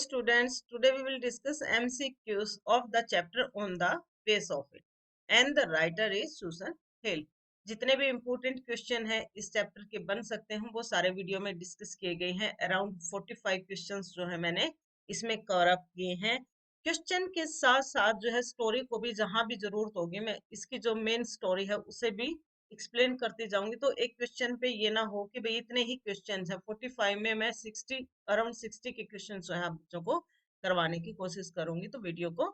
students, today we will discuss MCQs of the chapter on the face of it and the writer is Susan Hill. जितने भी important question है इस chapter के बन सकते हैं वो सारे वीडियो में डिस्कस किए गए हैं। अराउंड 45 क्वेश्चंस जो है मैंने इसमें कवर अप किए हैं। क्वेश्चन के साथ साथ जो है स्टोरी को भी जहां भी जरूरत होगी मैं इसकी जो मेन स्टोरी है उसे भी एक्सप्लेन करती जाऊंगी। तो एक क्वेश्चन पे ये ना हो कि भाई इतने ही क्वेश्चन है, 45 में मैं 60 अराउंड 60 के क्वेश्चन जो है आप बच्चों को करवाने की कोशिश करूंगी। तो वीडियो को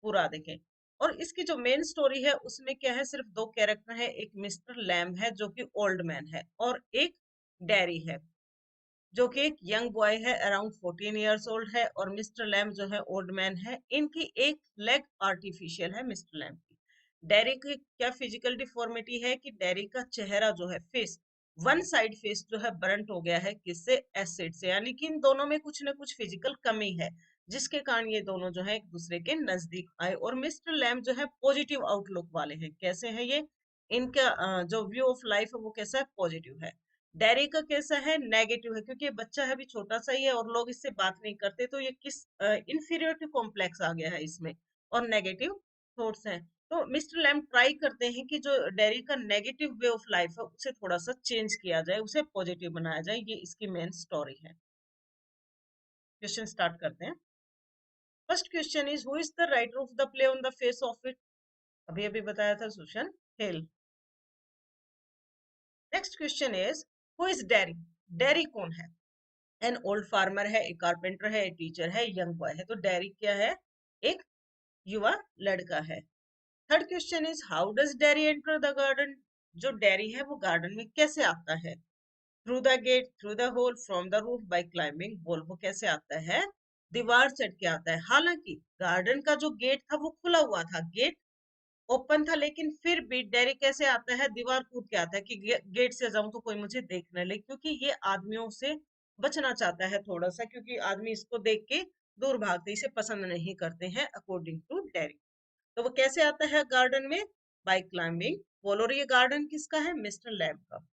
पूरा देखें। और इसकी जो मेन स्टोरी है उसमें क्या है, सिर्फ दो कैरेक्टर है, एक मिस्टर लैम है जो कि ओल्ड मैन है और एक डैरी है जो कि एक यंग बॉय है, अराउंड 14 इयर्स ओल्ड है। और मिस्टर लैम जो है ओल्ड मैन है। इनकी एक लेग आर्टिफिशियल है मिस्टर लैम की। डेरी की क्या फिजिकल डिफॉर्मिटी है कि डेरी का चेहरा जो है फेस, वन साइड फेस जो है बर्न्ट हो गया है, किससे, एसिड से। यानी कि इन दोनों में कुछ ना कुछ फिजिकल कमी है जिसके कारण ये दोनों जो है एक दूसरे के नजदीक आए। और मिस्टर लैम जो है पॉजिटिव आउटलुक वाले हैं। कैसे हैं ये, इनका जो व्यू ऑफ लाइफ है वो कैसा है, पॉजिटिव है। डेरी का कैसा है, नेगेटिव है, क्योंकि ये बच्चा है अभी छोटा सा ही है और लोग इससे बात नहीं करते, तो ये किस इंफीरियरिटी कॉम्प्लेक्स आ गया है इसमें और नेगेटिव थॉट्स हैं। तो मिस्टर लैम ट्राई करते हैं कि जो डेरी का नेगेटिव वे ऑफ लाइफ है उसे थोड़ा सा चेंज किया जाए, उसे पॉजिटिव बनाया जाए। ये इसकी मेन स्टोरी है। क्वेश्चन स्टार्ट करते हैं। First question is, who is the writer of the play on the face of it? अभी अभी बताया था, Susan Hill. Next question is, who is Derry? Derry कौन है? एन ओल्ड फार्मर है, एक कारपेंटर है, एक टीचर है, यंग बॉय है। तो डेरी क्या है, एक युवा लड़का है। Third question is, how does Derry enter the garden? जो डेरी है वो गार्डन में कैसे आता है? Through the gate, through the hole, from the roof, by climbing wall. वो कैसे आता है, दीवार चढ़ के आता है। हालांकि गार्डन का जो गेट था वो खुला हुआ था, गेट ओपन था, लेकिन फिर भी डेरी कैसे आता है, दीवार कूद के आता है कि गेट से जाऊं तो कोई मुझे देख न ले, क्योंकि ये आदमियों से बचना चाहता है थोड़ा सा, क्योंकि आदमी इसको देख के दूर भागते, इसे पसंद नहीं करते हैं अकॉर्डिंग टू डेरी। तो वो कैसे आता है गार्डन में, बाय क्लाइंबिंग वॉल। और ये गार्डन किसका है, मिस्टर लैम का।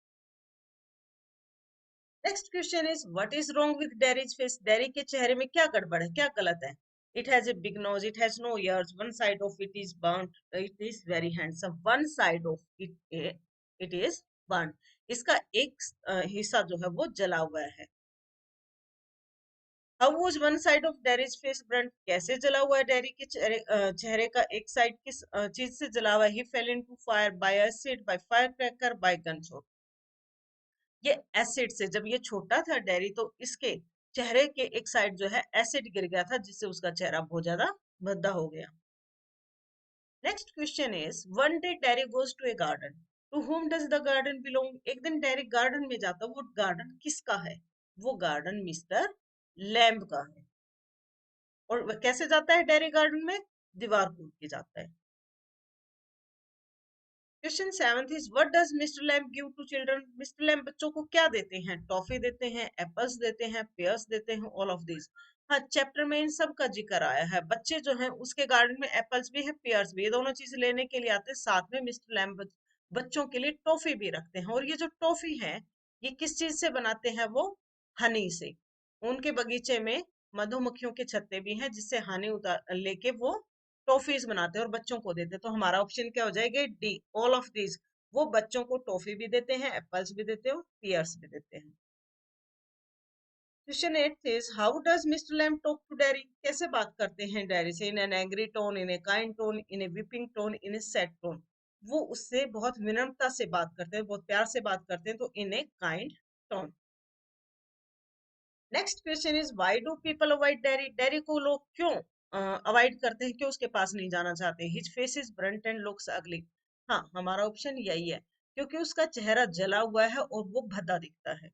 Next question is, what is wrong with Derry's face? Derry के चेहरे में क्या गड़बड़ है, क्या गलत है? It has a big nose, it has no ears, one side of it is burnt, it is very handsome. One side of it is burnt. इसका एक हिस्सा जो है वो जला हुआ है। How was one side of Derry's face burnt? कैसे जला हुआ है डेरी के चेहरे का एक साइड, किस चीज से जला हुआ है? He fell into fire by acid, by fire cracker, by gunshot. ये एसिड से, जब ये छोटा था डेरी तो इसके चेहरे के एक साइड जो है एसिड गिर गया था, जिससे उसका चेहरा बहुत ज्यादा भद्दा हो गया। Next question is, one day Derry goes to a garden, to whom does the garden belong? एक दिन डेरी गार्डन में जाता, वो गार्डन किसका है? वो गार्डन मिस्टर लैम्ब का है। और वह कैसे जाता है डेरी गार्डन में, दीवार कूद के जाता है। Question seventh is, what does Mr Lamb give to children? Mr Lamb बच्चों को क्या देते हैं? टॉफी देते हैं, एप्पल्स देते हैं, पेयर्स देते हैं, ऑल ऑफ दिस। हाँ, चैप्टर में इन सब का जिक्र आया है। बच्चे जो हैं उसके गार्डन में एप्पल्स भी है, पेयर्स भी, ये दोनों चीजें लेने के लिए आते हैं। साथ में मिस्टर लैम्ब बच्चों के लिए टॉफी भी रखते हैं। और ये जो टॉफी है ये किस चीज से बनाते हैं, वो हनी से। उनके बगीचे में मधुमक्खियों के छत्ते भी हैं जिससे हनी उतार लेके वो टॉफीज बनाते हैं और बच्चों को देते हैं। तो हमारा ऑप्शन क्या हो जाएगा, डी, ऑल ऑफ दीज। वो बच्चों को टॉफी भी देते हैं, एप्पल्स भी देते हैं और पियर्स भी देते हैं। Question 8 is, how does Mr Lamb talk to Derry? कैसे बात करते हैं डेरी से? In an angry tone, in a kind tone, in a weeping tone, in a sad tone. वो उससे बहुत विनम्रता से बात करते हैं, बहुत प्यार से बात करते हैं, तो in a kind tone. Next question is, why do people avoid Derry? Derry को लोग क्यों अवॉइड करते हैं, क्यों उसके पास नहीं जाना चाहते? His face is Brunt and looks अगली। हाँ, हमारा ऑप्शन यही है, क्योंकि उसका चेहरा जला हुआ है और वो भद्दा दिखता है।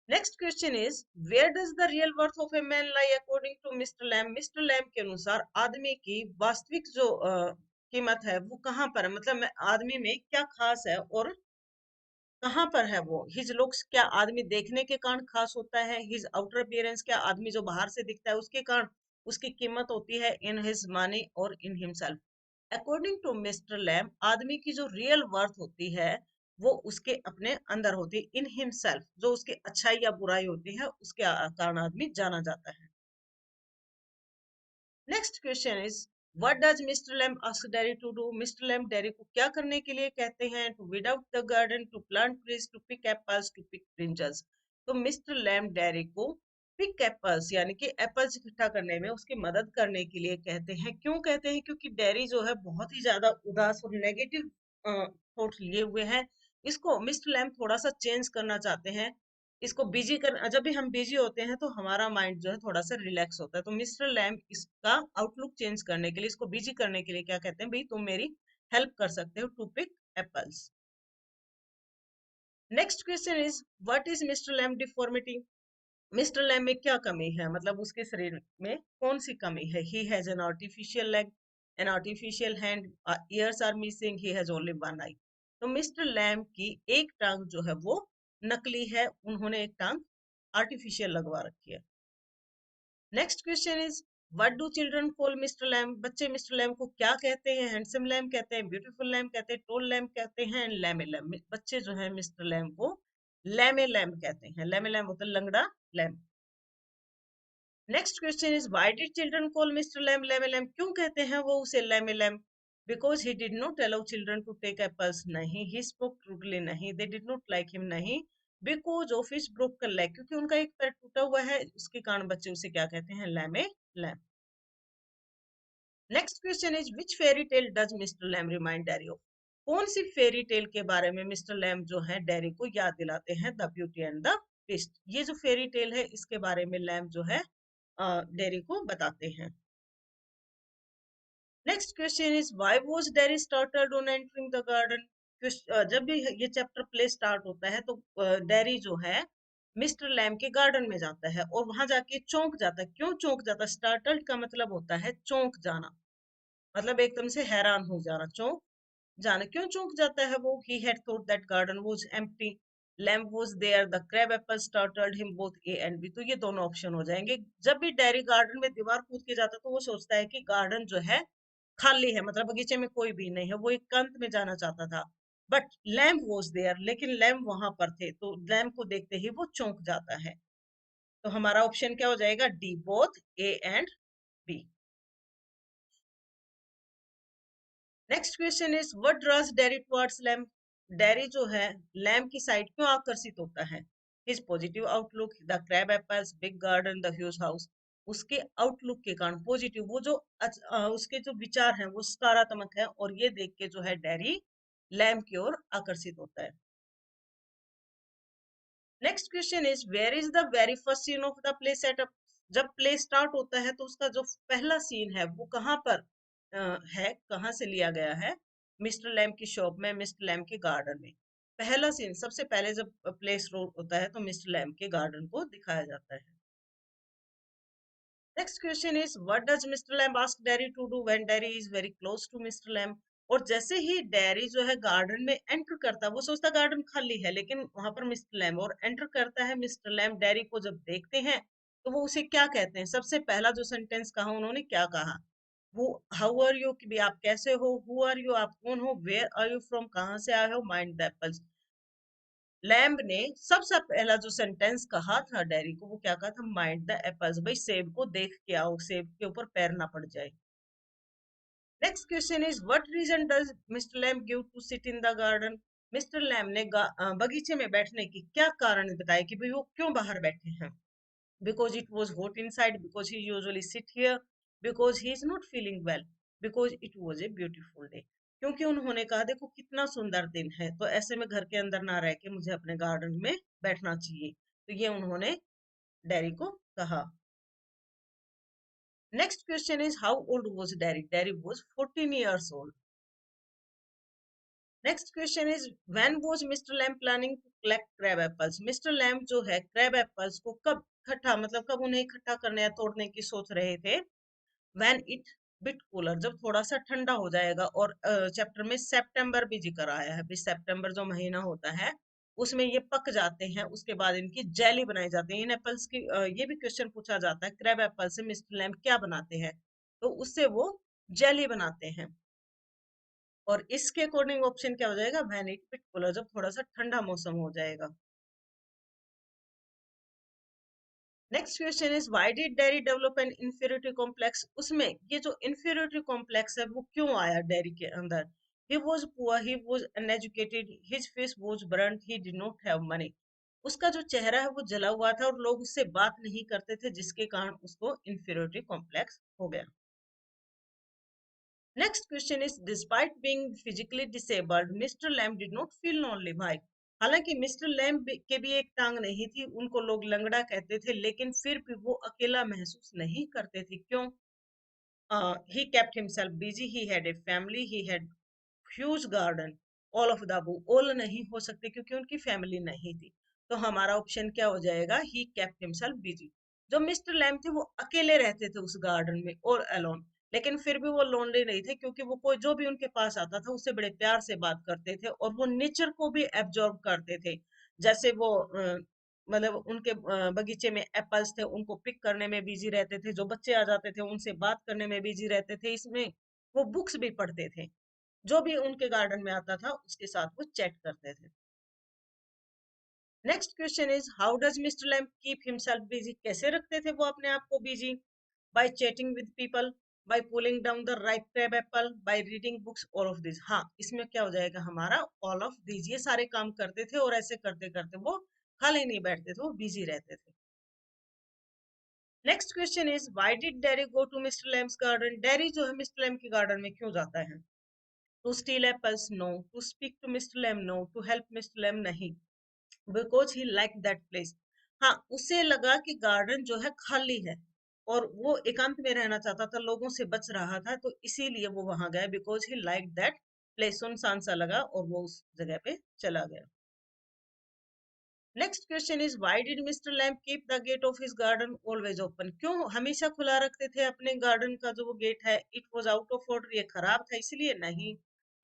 Next question is, where does the real worth of a man lie according to mister Lamb? Mr Lamb के अनुसार आदमी की वास्तविक जो कीमत है वो कहाँ पर है? मतलब आदमी में क्या खास है और कहाँ पर है वो? हिज लुक्स, क्या आदमी देखने के कारण खास होता है? हिज आउटर अपीयरेंस, क्या आदमी जो बाहर से दिखता है उसके कारण उसकी कीमत होती है? इन हिज मनी और in himself. According to mister Lamb, आदमी की जो रियल वर्थ होती है वो उसके अपने अंदर होती है, इन हिमसेल्फ, जो उसकी अच्छाई या बुराई होती है उसके कारण आदमी जाना जाता है। Next question is what does Mr Lamb ask Derry to do. Mr Lamb Derry को क्या करने के लिए कहते हैं? To weed out the garden, to plant trees, to pick apples, to pick brinjals. तो मिस्टर लैम्ब डैरी को pick apples यानी कि एप्पल्स इकट्ठा करने में उसकी मदद करने के लिए कहते हैं। क्यों कहते हैं? क्योंकि डैरी जो है बहुत ही ज्यादा उदास और नेगेटिव थॉट लिए हुए हैं। इसको मिस्टर लैम्ब थोड़ा सा चेंज करना चाहते हैं, इसको बिजी कर, जब भी हम बिजी होते हैं तो हमारा माइंड जो है थोड़ा सा रिलैक्स होता है। तो मिस्टर लैम्ब इसका आउटलुक चेंज करने के लिए, इसको बिजी करने के लिए क्या कहते हैं? भाई तुम मेरी हेल्प कर सकते हो to pick apples. Next question is what is Mr Lamb deformity. Mr Lamb में क्या कमी है, मतलब उसके शरीर में कौन सी कमी है? He has an artificial leg, an artificial hand, ears are missing, he has only one eye. तो मिस्टर लैम्ब की एक टांग जो है वो नकली है, उन्होंने एक टांग आर्टिफिशियल लगवा रखी है। Next question is what do children call mister lamb. बच्चे मिस्टर लैम्ब को क्या कहते हैं? हैंडसम लैम्ब कहते हैं, ब्यूटीफुल लैम्ब कहते हैं, टोल लैम्ब कहते हैं, एंड लैमे लैम्ब। बच्चे जो है मिस्टर लैम्ब को लैमे लैम्ब कहते हैं। लैमे लैम्ब होता है लंगड़ा Lamb. Next question is why did children call mister Lamb lame Lamb. क्यों कहते हैं वो उसे lame Lamb? Because he did not allow children to take apples, नहीं। ही स्पोक ट्रूथली, नहीं। They did not like him, नहीं। Because of his broken leg, क्योंकि उनका एक पैर टूटा हुआ है, उसके कारण बच्चे उसे क्या कहते हैं? लैमे lamb. Next question is which fairy tale does Mr lamb remind dairy of. कौन सी फेरी टेल के बारे में मिस्टर लैम्ब जो है डैरी को याद दिलाते हैं? The beauty and the beast. ये जो फेरी टेल है इसके बारे में लैम्ब जो है डैरी को बताते हैं। Next question is why was dairy startled on entering the garden. जब भी ये चैप्टर प्ले स्टार्ट होता है तो डैरी जो है मिस्टर लैम्ब के गार्डन में जाता है और वहां जाके चौंक जाता है। क्यों चौंक जाता है? स्टार्टल्ड का मतलब होता है चौंक जाना, मतलब एकदम से हैरान हो जाना, चौंक जाना। क्यों चौंक जाता है वो? he had thought that garden was empty, lamb was there, the crab apple startled him, both A and B। तो ये दोनों ऑप्शन हो जाएंगे। जब भी डैरी गार्डन में दीवार कूद के जाता है तो वो सोचता है कि गार्डन जो है खाली है, मतलब बगीचे में कोई भी नहीं है, वो एकांत में जाना चाहता था। बट लैम्ब वॉज देयर, लेकिन लैम्ब वहां पर थे, तो लैम्ब को देखते ही वो चौंक जाता है। तो हमारा ऑप्शन क्या हो जाएगा? D, both A and B. Next question is what draws Derry towards Lamb. Derry जो है लैम्ब की साइड क्यों आकर्षित होता है? His positive outlook, the crab apples, big garden, the huge house. उसके आउटलुक के कारण, पॉजिटिव, वो जो उसके जो विचार हैं वो सकारात्मक है, और ये देख के जो है डैरी लैम्ब की ओर आकर्षित होता है। Next question is where is the very first scene of the play setup. जब प्ले स्टार्ट होता है तो उसका जो पहला सीन है वो कहाँ पर है, कहाँ से लिया गया है? मिस्टर लैम्ब की शॉप में, मिस्टर लैम्ब के गार्डन में। पहला सीन सबसे पहले जब प्ले स्टार्ट होता है तो मिस्टर लैम्ब के गार्डन को दिखाया जाता है। Next question is what does Mr Lamb ask Derry to do when Derry is very close to Mr Lamb. और जैसे ही डैरी जो है गार्डन में एंटर करता है, वो सोचता है गार्डन खाली है, लेकिन वहां पर मिस्टर लैम्ब और एंटर करता है। मिस्टर लैम्ब डैरी को जब देखते हैं तो वो उसे क्या कहते हैं? सबसे पहला जो सेंटेंस कहा उन्होंने, क्या कहा? वो हाउ आर यू, कि भी आप कैसे हो, हु आर यू, आप कौन हो, वेयर आर यू फ्रॉम, कहाँ से आए हो, माइंड द एप्पल्स। लैम्ब ने सबसे पहला जो सेंटेंस कहा था डैरी को, वो क्या कहा था? माइंड द एप्पल्स, भाई सेब को देख के आओ, सेब के ऊपर पैर ना पड़ जाए। Next question is what reason does Mr Lamb give to sit in the garden. Mr Lamb ने बगीचे में बैठने की क्या कारण बताया कि भाई वो क्यों बाहर बैठे हैं? Because it was hot in side, because he usually sit here, because he is not feeling well, because it was a beautiful day. क्योंकि उन्होंने कहा देखो कितना सुंदर दिन है, तो ऐसे में घर के अंदर ना रह के मुझे अपने गार्डन में बैठना चाहिए। तो ये उन्होंने डैरी को कहा। Next question is how old was Derry. Derry was 14 years old. Next question is when was Mr Lamb planning to collect crab apples. Mr Lamb जो है क्रैब एप्पल्स को कब इकट्ठा, मतलब कब उन्हें इकट्ठा करने या तोड़ने की सोच रहे थे? व्हेन इट बिट कूलर, जब थोड़ा सा ठंडा हो जाएगा। और चैप्टर में सितंबर भी जिक्र आया है, सितंबर जो महीना होता है उसमें ये पक जाते हैं, उसके बाद इनकी जेली बनाई जाती है। इन एप्पल्स की ये भी क्वेश्चन पूछा जाता है, क्रैब एप्पल से मिस्टर लैम्ब क्या बनाते हैं? तो उससे वो जेली बनाते हैं। और इसके अकॉर्डिंग ऑप्शन क्या हो जाएगा, व्हेन इट बिट कूलर, जब थोड़ा सा ठंडा मौसम हो जाएगा। Next question is why did dairy develop an inferiority complex. उसमें ये जो इंफीरियरिटी कॉम्प्लेक्स है वो क्यों आया डेरी के अंदर। He was poor, he was uneducated, his face was burned, he did not have money. उसका जो चेहरा है वो जला हुआ था और लोग उससे बात नहीं करते थे, जिसके कारण उसको इंफीरियरिटी कॉम्प्लेक्स हो गया। Next question is despite being physically disabled mister lamb did not feel lonely. भाई हालांकि मिस्टर लैम्ब के भी एक टांग नहीं थी, उनको लोग लंगड़ा कहते थे, लेकिन फिर भी वो अकेला महसूस नहीं करते थे। क्यों? ही kept himself busy, he had a family, he had huge garden, all of the above। all नहीं हो सकते क्योंकि उनकी फैमिली नहीं थी। तो हमारा ऑप्शन क्या हो जाएगा, he kept himself busy। जो मिस्टर लैम थे वो अकेले रहते थे उस गार्डन में और अलोन, लेकिन फिर भी वो लोनली नहीं थे, क्योंकि वो कोई जो भी उनके पास आता था उससे बड़े प्यार से बात करते थे और वो नेचर को भी एब्जॉर्ब करते थे। जैसे वो मतलब उनके बगीचे में एप्पल्स थे, उनको पिक करने में बिजी रहते थे, जो बच्चे आ जाते थे उनसे बात करने में बिजी रहते थे। इसमें वो बुक्स भी पढ़ते थे, जो भी उनके गार्डन में आता था उसके साथ वो चैट करते थे। Next question is how does mister Lamb keep himself busy. कैसे रखते थे वो अपने आप को busy? By chatting with people, by pulling down the ripe crab apple, by reading books, all of this. हाँ, इसमें क्या हो जाएगा हमारा, ऑल ऑफ दिस। ये सारे काम करते थे और ऐसे करते करते वो खाली नहीं बैठते थे, वो बिजी रहते थे। Next question is why did Derry go to Mr Lamb's garden. Derry जो है मिस्टर लैम्प के गार्डन में क्यों जाता है? To steal apples no, to speak to mister Lamb no, to help mister Lamb नहीं, because he like that place. हाँ, उसे लगा कि गार्डन जो है खाली है और वो एकांत में रहना चाहता था, लोगों से बच रहा था, तो इसीलिए वो वहां गया, because he like that place. सुनसान सा लगा और वो उस जगह पे चला गया। Next question is why did mister Lamb keep the gate of his garden always open. क्यों हमेशा खुला रखते थे अपने गार्डन का जो वो गेट है? It was out of order, ये खराब था इसलिए नहीं।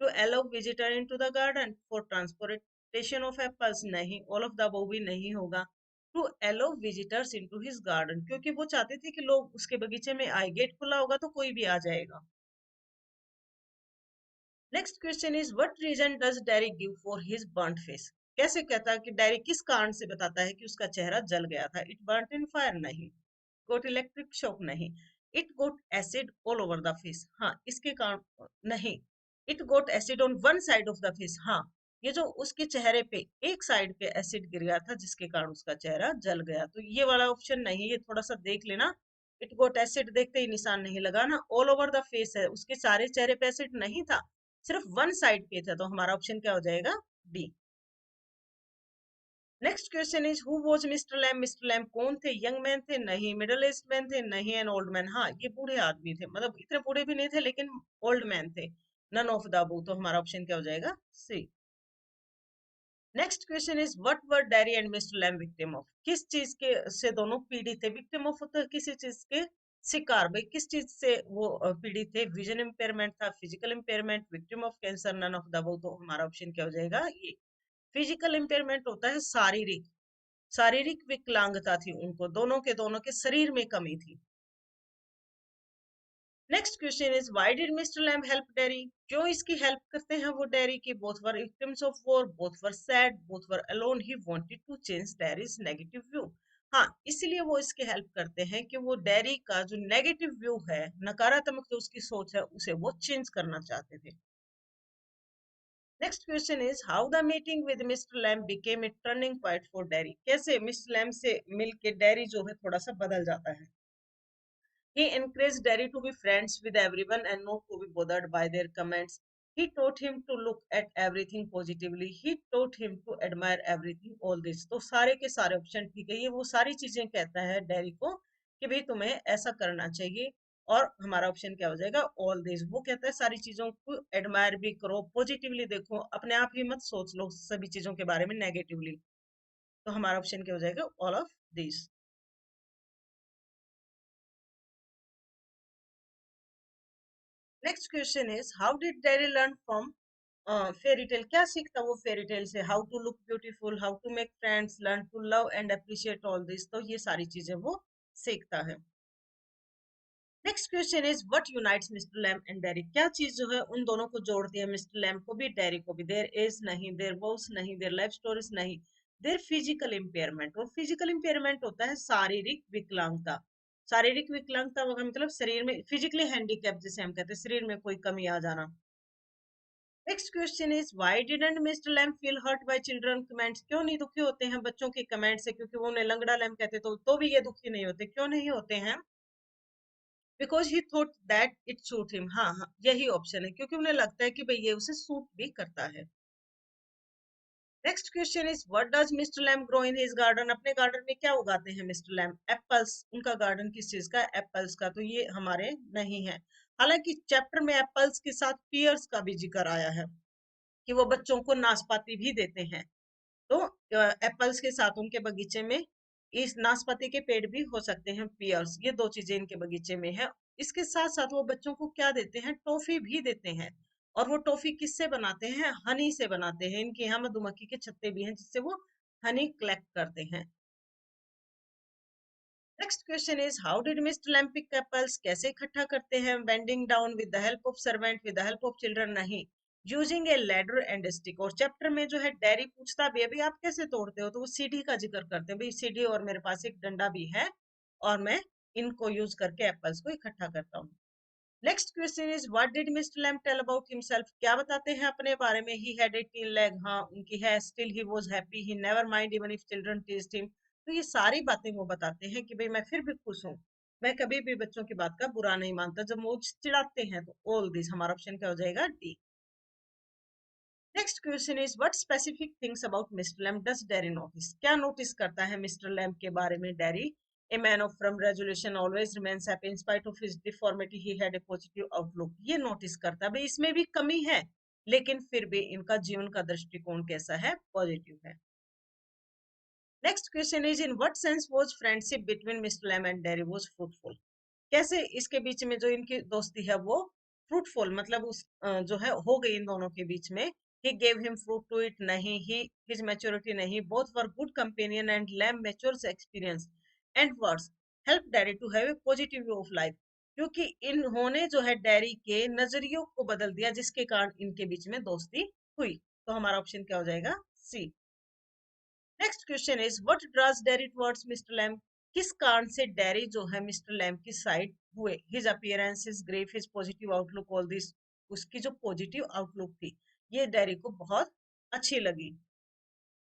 To allow visitor into the garden, for transportation of apples, नहीं। ऑल ऑफ द अबव भी नहीं होगा। To allow visitors into his garden, क्योंकि वो चाहते थे कि लोग उसके बगीचे में आए, गेट खुला होगा तो कोई भी आ जाएगा। Next question is what reason does Derry give for his burned face. कैसे कहता है कि डैरी किस कारण से बताता है कि उसका चेहरा जल गया था? इट बर्nt इन फायर, नहीं। गोट इलेक्ट्रिक शॉक, नहीं। It got acid all over the face, हाँ इसके कारण नहीं। It got acid on one side of the face, हाँ ये जो उसके चेहरे पे एक साइड पे एसिड गिर गया था जिसके कारण उसका चेहरा जल गया, तो ये वाला ऑप्शन नहीं। ये थोड़ा सा देख लेना, इट गोट एसिड देखते ही निशान नहीं लगाना। ऑल ओवर द फेस है, उसके सारे चेहरे पे एसिड नहीं था, सिर्फ वन साइड पे था, तो हमारा ऑप्शन क्या हो जाएगा, D. Next question is who was Mr Lamb. Mr Lamb कौन थे? यंग मैन थे, नहीं। मिडिल एज मैन थे, नहीं। एन ओल्ड मैन, हाँ ये बूढ़े आदमी थे, मतलब इतने बूढ़े भी नहीं थे लेकिन ओल्ड मैन थे। नन ऑफ द अबव, तो हमारा ऑप्शन क्या हो जाएगा, C. Next question is what were Derry and mister Lamb victim of. किस चीज के से दोनों पीड़ित थे? विक्टिम ऑफ होता है किसी चीज के शिकार, भाई किस चीज से वो पीड़ित थे? विजन इम्पेयरमेंट था, physical impairment, victim of cancer, none of the above, तो हमारा ऑप्शन क्या हो जाएगा, ये। फिजिकल इम्पेयरमेंट होता है शारीरिक, शारीरिक विकलांगता थी उनको, दोनों के शरीर में कमी थी। Next question is why did mister Lamb help Derry. क्यों इसकी हेल्प करते हैं वो डैरी की? Both were victims of war, both were sad, both were alone, he wanted to change Derry's negative view. हाँ, इसलिए वो इसके हेल्प करते हैं कि वो डैरी का जो नेगेटिव व्यू है, नकारात्मक जो उसकी सोच है, उसे वो चेंज करना चाहते थे। Next question is how the meeting with mister lamb became a turning point for dairy. कैसे मिस्टर लैम्ब से मिलके डैरी जो है थोड़ा सा बदल जाता है? He encouraged Derry to be friends with everyone and not to be bothered by their comments. He taught him to look at everything positively. He taught him to admire everything. All this. तो सारे के सारे option ठीक है, ये वो सारी चीजें कहता है डैरी को कि भाई तुम्हें ऐसा करना चाहिए। और हमारा ऑप्शन क्या हो जाएगा, ऑल दिस। वो कहता है सारी चीजों को एडमायर भी करो, पॉजिटिवली देखो, अपने आप ही मत सोच लो सभी चीजों के बारे में नेगेटिवली। तो हमारा ऑप्शन क्या हो जाएगा, all of this. Next question is how did Derry learn from fairy tale. क्या सीखता वो फेरी टेल से? How to look beautiful, how to make friends, learn to love and appreciate all दिस, तो ये सारी चीजें वो सीखता है। Next question is what unites Mr Lamb and Derry, क्या चीज जो है उन दोनों को जोड़ती है, मिस्टर लैम को भी डेरी को भी। देयर इज नहीं, देयर वाज नहीं, देयर लाइफ स्टोरीज नहीं, देयर फिजिकल इम्पेयरमेंट। और फिजिकल इम्पेयरमेंट होता है शारीरिक विकलांगता। शारीरिक विकलांगता मतलब शरीर में फिजिकली हैंडीकैप जिसे हम कहते हैं, शरीर में कोई कमी आ जाना। Next question is why didn't Mr Lamb feel hurt by children comments, क्यों नहीं दुखी होते हैं बच्चों के कमेंट से, क्योंकि वो उन्हें लंगड़ा लैम कहते तो भी ये दुखी नहीं होते, क्यों नहीं होते हैं? Because he thought that it suit him. हाँ हाँ, यही ऑप्शन है, क्योंकि उन्हें लगता है कि भाई ये उसे सूट भी करता है। Next question is what does Mr Lamb grow in his garden, अपने गार्डन में क्या उगाते हैं मिस्टर लैम? एप्पल्स। उनका गार्डन किस चीज का? एप्पल्स का, तो ये हमारे नहीं है। हालांकि चैप्टर में एप्पल्स के साथ पियर्स का भी जिक्र आया है कि वो बच्चों को नाशपाती भी देते हैं। तो एप्पल्स के साथ उनके बगीचे में इस नाशपाती के पेड़ भी हो सकते हैं, पियर्स, ये दो चीजें इनके बगीचे में है। इसके साथ साथ वो बच्चों को क्या देते हैं? टॉफी भी देते हैं। और वो टॉफी किससे बनाते हैं? हनी से बनाते हैं। इनके यहाँ मधुमक्खी के छत्ते भी हैं जिससे वो हनी कलेक्ट करते हैं। Next question is how did mister Lamb pick apples, कैसे इकट्ठा करते हैं? Bending down, with the help of servant, with the help of children, नहीं, using a ladder and stick. और चैप्टर में जो है डेरी पूछता भी है भाई आप कैसे तोड़ते हो, तो वो सीढ़ी का जिक्र करते हैं, भाई सीढ़ी और मेरे पास एक डंडा भी है और मैं इनको यूज करके एप्पल्स को इकट्ठा करता हूँ। Next question is what did mister Lamb tell about himself, क्या बताते हैं अपने बारे में? ही हैड 18 लेग, हाँ उनकी है। Still he was happy, he never mind even if children teased him. तो ये सारी बातें वो बताते हैं कि भाई मैं फिर भी खुश हूँ, मैं कभी भी बच्चों की बात का बुरा नहीं मानता जब वो चिढ़ाते हैं। तो ऑल दिस हमारा ऑप्शन क्या हो जाएगा? D. Next question is what specific things about mister lamp does dairy notice, क्या नोटिस करता है मिस्टर लैम्प के बारे में dairy? A man of from resolution, always remains happy in spite of his deformity, he had a positive outlook. ये notice करता है भाई इसमें भी कमी है लेकिन फिर भी इनका जीवन का दृष्टिकोण कैसा है? पॉजिटिव है। Next question is in what sense was friendship between mister lamp and dairy was fruitful, कैसे इसके बीच में जो इनकी दोस्ती है वो फ्रूटफुल, मतलब उस जो है हो गई इन दोनों के बीच में। He gave him fruit to eat, नहीं, ही हिज मैच्योरिटी, नहीं, both were good companion and Lamb matures experience and words help Derry to have a positive view of life, क्योंकि इन्होंने जो है डैडी के नजरियों को बदल दिया जिसके कारण इनके बीच में दोस्ती हुई। तो हमारा ऑप्शन क्या हो जाएगा? C. Next question is what draws Derry towards mister Lamb, किस कारण से डेरी जो है मिस्टर लैम्प की साइड हुए? His appearance, his grief, his positive outlook, all this. उसकी जो पॉजिटिव आउटलुक थी ये डेरी को बहुत अच्छी लगी।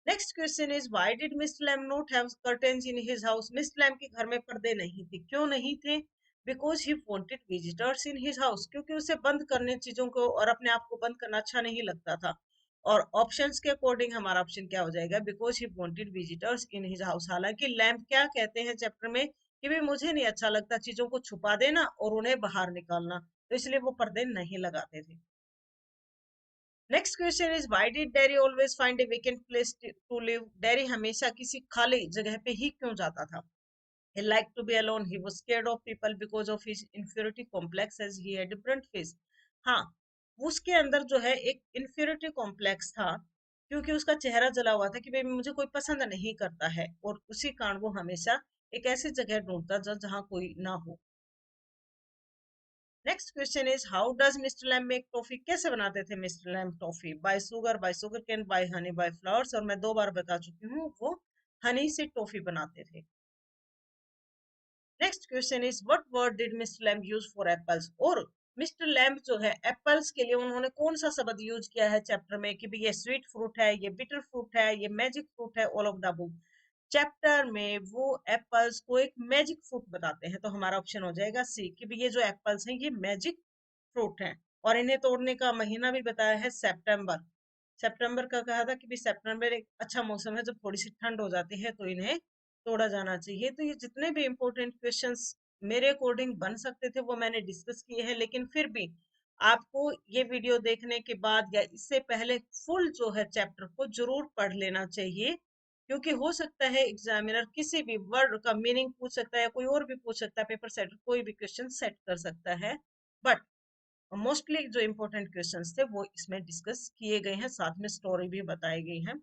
Next question is why did mister lamp not have curtains in his house, mister lamp के घर में पर्दे नहीं थे, क्यों नहीं थे? Because he wanted visitors in his house, क्योंकि उसे बंद करने चीजों को और अपने आप को बंद करना अच्छा नहीं लगता था। और ऑप्शंस के अकॉर्डिंग हमारा ऑप्शन क्या हो जाएगा? Because he wanted visitors in his house. हालांकि लैम्प क्या कहते हैं चैप्टर में कि भाई मुझे नहीं अच्छा लगता चीजों को छुपा देना और उन्हें बाहर निकालना, तो इसलिए वो पर्दे नहीं लगाते थे। Next question is why did Derry always find a vacant place to live, Derry हमेशा किसी खाली जगह पे ही क्यों जाता था? he liked to be alone, he was scared of people because of his inferiority complex as he had different face। हाँ, उसके अंदर जो है एक inferiority complex था क्योंकि उसका चेहरा जला हुआ था कि भाई मुझे कोई पसंद नहीं करता है, और उसी कारण वो हमेशा एक ऐसी जगह ढूंढता जहाँ कोई ना हो। Next question is how does mister Lamp make toffee, कैसे बनाते थे mister Lamp toffee? By sugar cane, by honey, by flowers. और मैं 2 बार बता चुकी हूँ वो हनी से टॉफी बनाते थे। Next question is what word did mister lamp use for apples, और मिस्टर लैम्प जो है एप्पल्स के लिए उन्होंने कौन सा शब्द यूज किया है चैप्टर में कि भी ये स्वीट फ्रूट है, ये बिटर फ्रूट है, ये मैजिक फ्रूट है, all of the above. Chapter में वो एप्पल्स को एक मैजिक फ्रूट बताते हैं, तो हमारा ऑप्शन हो जाएगा सी कि भी ये जो एप्पल्स हैं ये मैजिक फ्रूट हैं। और इन्हें तोड़ने का महीना भी बताया है सितंबर। सितंबर का कहा था कि भी सितंबर एक अच्छा मौसम है, जब थोड़ी सी ठंड हो जाती है तो इन्हें तोड़ा जाना चाहिए। तो ये जितने भी इंपॉर्टेंट क्वेश्चंस मेरे अकॉर्डिंग बन सकते थे वो मैंने डिस्कस किए हैं, लेकिन फिर भी आपको ये वीडियो देखने के बाद या इससे पहले फुल जो है चैप्टर को जरूर पढ़ लेना चाहिए, क्योंकि हो सकता है एग्जामिनर किसी भी वर्ड का मीनिंग पूछ सकता है या कोई और भी पूछ सकता है, पेपर सेटर कोई भी क्वेश्चन सेट कर सकता है। बट मोस्टली जो इम्पोर्टेंट क्वेश्चंस थे वो इसमें डिस्कस किए गए हैं, साथ में स्टोरी भी बताई गई है।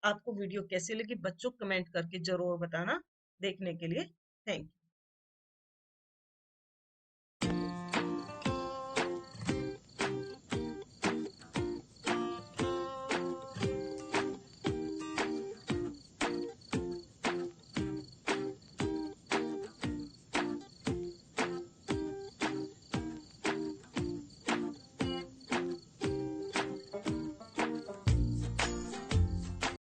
आपको वीडियो कैसी लगी बच्चों कमेंट करके जरूर बताना। देखने के लिए थैंक यू।